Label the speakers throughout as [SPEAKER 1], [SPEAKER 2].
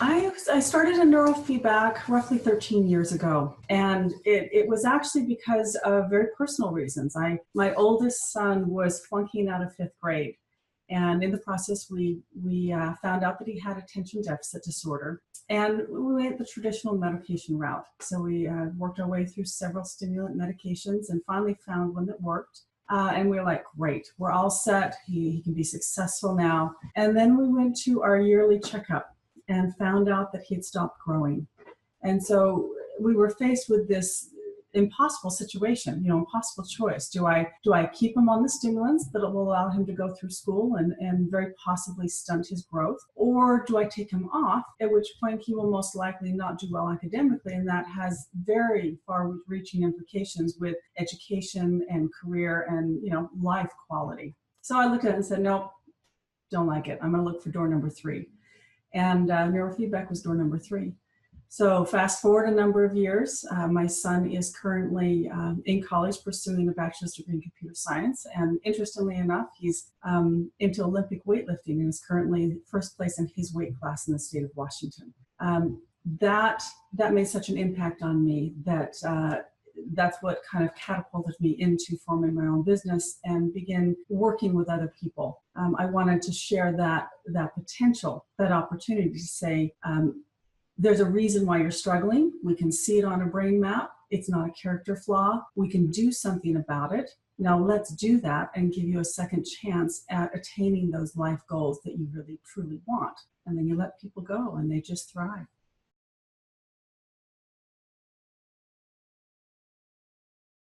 [SPEAKER 1] I started in neurofeedback roughly 13 years ago, and it was actually because of very personal reasons. My oldest son was flunking out of 5th grade, and in the process, we found out that he had attention deficit disorder, and we went the traditional medication route. So we worked our way through several stimulant medications and finally found one that worked. And we were like, great, we're all set. He can be successful now. And then we went to our yearly checkup and found out that he had stopped growing. And so we were faced with this impossible situation, impossible choice. Do I keep him on the stimulants that will allow him to go through school and very possibly stunt his growth? Or do I take him off, at which point he will most likely not do well academically, and that has very far-reaching implications with education and career and life quality. So I looked at it and said, nope, don't like it. I'm gonna look for door number 3. And neurofeedback was door number 3. So fast forward a number of years, my son is currently in college pursuing a bachelor's degree in computer science. And interestingly enough, he's into Olympic weightlifting and is currently first place in his weight class in the state of Washington. That made such an impact on me that that's what kind of catapulted me into forming my own business and begin working with other people. I wanted to share that potential, that opportunity to say, there's a reason why you're struggling. We can see it on a brain map. It's not a character flaw. We can do something about it. Now let's do that and give you a second chance at attaining those life goals that you really truly want. And then you let people go and they just thrive.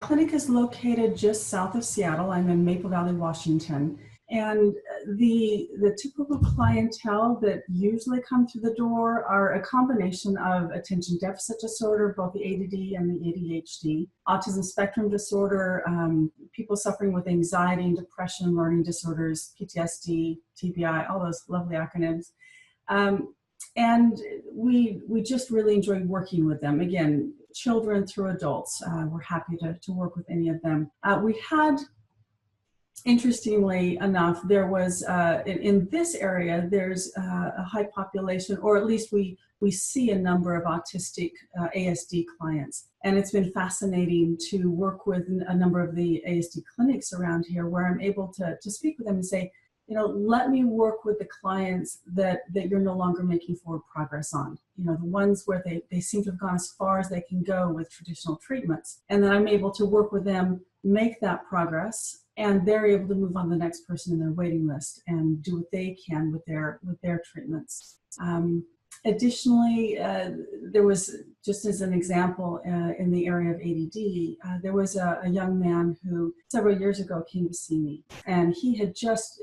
[SPEAKER 1] Clinic is located just south of Seattle. I'm in Maple Valley, Washington. And the typical clientele that usually come through the door are a combination of attention deficit disorder, both the ADD and the ADHD, autism spectrum disorder, people suffering with anxiety and depression, learning disorders, PTSD, TBI, all those lovely acronyms. And we just really enjoy working with them. Again, children through adults. We're happy to work with any of them. We had, interestingly enough, there was, in this area, there's a high population, or at least we see a number of autistic ASD clients. And it's been fascinating to work with a number of the ASD clinics around here where I'm able to speak with them and say, let me work with the clients that you're no longer making forward progress on. The ones where they seem to have gone as far as they can go with traditional treatments. And then I'm able to work with them, make that progress, and they're able to move on to the next person in their waiting list and do what they can with their treatments. Additionally, there was, just as an example, in the area of ADD, there was a young man who several years ago came to see me, and he had just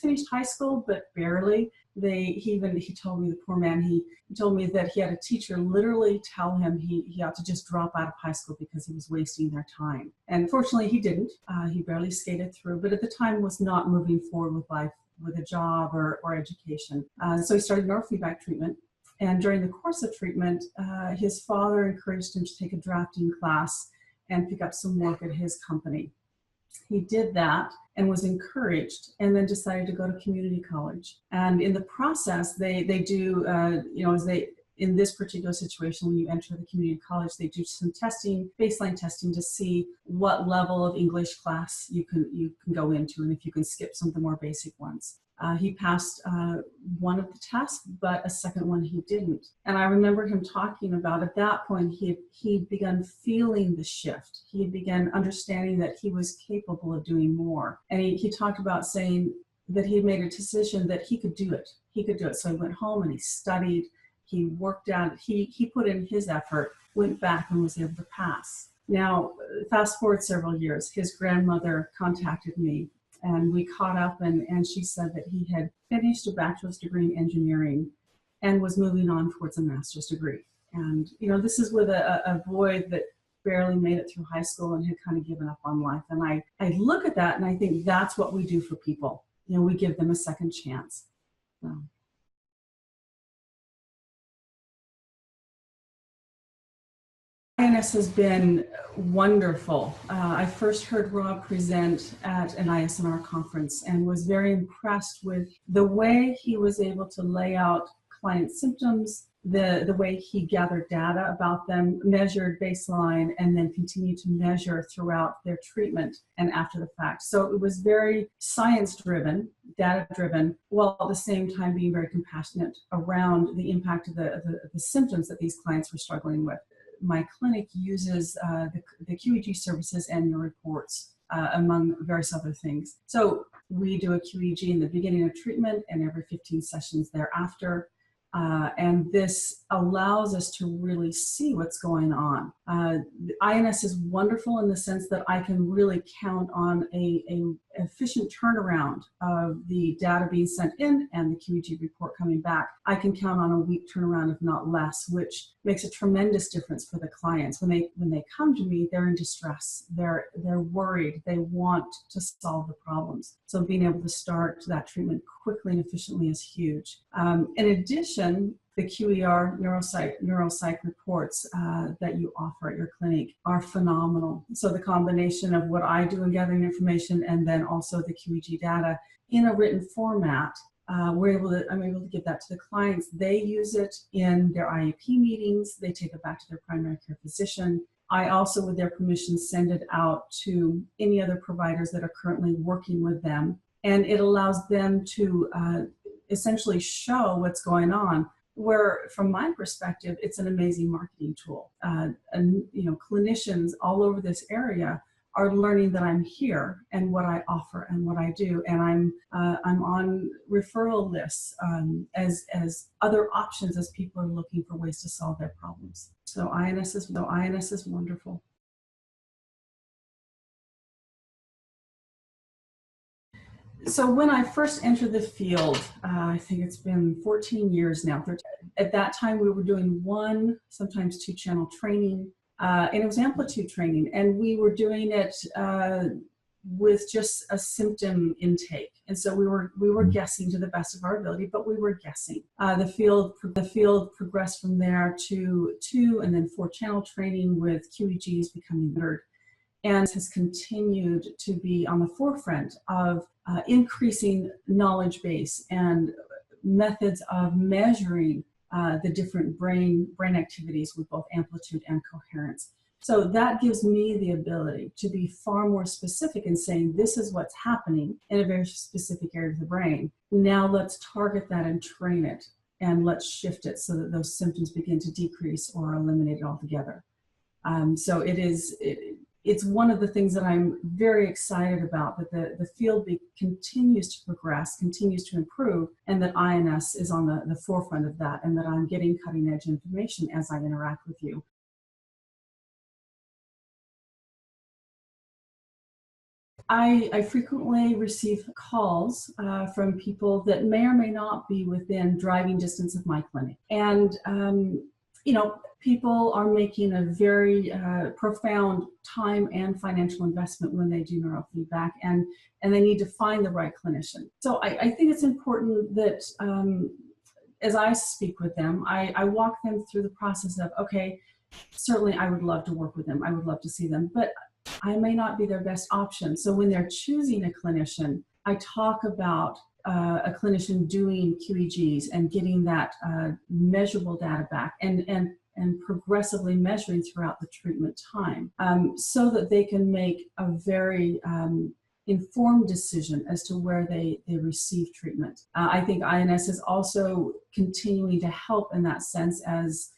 [SPEAKER 1] finished high school, but barely. He told me, the poor man, he told me that he had a teacher literally tell him he ought to just drop out of high school because he was wasting their time. And fortunately, he didn't. He barely skated through, but at the time was not moving forward with life, with a job or education. So he started neurofeedback treatment. And during the course of treatment, his father encouraged him to take a drafting class and pick up some work at his company. He did that and was encouraged, and then decided to go to community college. And in the process, they do, in this particular situation, when you enter the community college, they do some testing, baseline testing, to see what level of English class you can go into, and if you can skip some of the more basic ones. He passed one of the tests, but a second one he didn't. And I remember him talking about, at that point, he'd begun feeling the shift. He had begun understanding that he was capable of doing more. And he talked about saying that he had made a decision that he could do it. He could do it. So he went home and he studied, he worked out, he put in his effort, went back and was able to pass. Now, fast forward several years, his grandmother contacted me, and we caught up, and she said that he had finished a bachelor's degree in engineering and was moving on towards a master's degree. And, this is with a boy that barely made it through high school and had kind of given up on life. And I look at that and I think that's what we do for people. We give them a second chance. So. INS has been wonderful. I first heard Rob present at an ISNR conference and was very impressed with the way he was able to lay out client's symptoms, the way he gathered data about them, measured baseline, and then continued to measure throughout their treatment and after the fact. So it was very science-driven, data-driven, while at the same time being very compassionate around the impact of the symptoms that these clients were struggling with. My clinic uses the QEEG services and your reports, among various other things. So we do a QEEG in the beginning of treatment and every 15 sessions thereafter. And this allows us to really see what's going on. The INS is wonderful in the sense that I can really count on an efficient turnaround of the data being sent in and the QEEG report coming back. I can count on a week turnaround, if not less, which makes a tremendous difference for the clients. When they come to me, they're in distress. They're worried. They want to solve the problems. So being able to start that treatment quickly and efficiently is huge. In addition, the QER neuropsych reports that you offer at your clinic are phenomenal. So the combination of what I do in gathering information and then also the QEEG data in a written format, I'm able to give that to the clients. They use it in their IEP meetings. They take it back to their primary care physician. I also, with their permission, send it out to any other providers that are currently working with them. And it allows them to essentially show what's going on, where from my perspective, it's an amazing marketing tool. And clinicians all over this area are learning that I'm here and what I offer and what I do, and I'm on referral lists as other options as people are looking for ways to solve their problems. So INS is wonderful. So when I first entered the field, I think it's been 14 years now. At that time, we were doing 1, sometimes 2 channel training, and it was amplitude training, and we were doing it with just a symptom intake. And so we were guessing to the best of our ability, but we were guessing. The field progressed from there to 2 and then 4 channel training with QEEGs becoming third, and has continued to be on the forefront of increasing knowledge base and methods of measuring the different brain activities with both amplitude and coherence. So that gives me the ability to be far more specific in saying this is what's happening in a very specific area of the brain. Now let's target that and train it, and let's shift it so that those symptoms begin to decrease or eliminate it altogether. So it's one of the things that I'm very excited about, that the field continues to progress, continues to improve, and that INS is on the forefront of that, and that I'm getting cutting edge information as I interact with you. I frequently receive calls from people that may or may not be within driving distance of my clinic. And people are making a very profound time and financial investment when they do neurofeedback, and they need to find the right clinician. So I think it's important that as I speak with them, I walk them through the process of, okay, certainly I would love to work with them. I would love to see them, but I may not be their best option. So when they're choosing a clinician, I talk about a clinician doing QEEGs and getting that measurable data back and progressively measuring throughout the treatment time, so that they can make a very informed decision as to where they receive treatment. I think INS is also continuing to help in that sense, as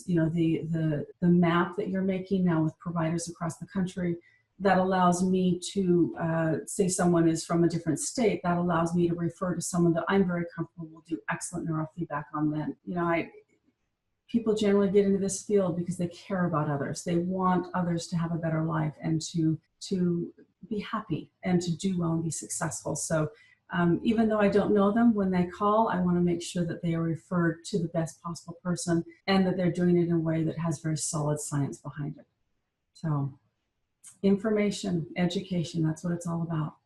[SPEAKER 1] the map that you're making now with providers across the country, that allows me to say someone is from a different state, that allows me to refer to someone that I'm very comfortable will do excellent neurofeedback on them. People generally get into this field because they care about others. They want others to have a better life and to be happy and to do well and be successful. So even though I don't know them, when they call, I want to make sure that they are referred to the best possible person and that they're doing it in a way that has very solid science behind it. So information, education, that's what it's all about.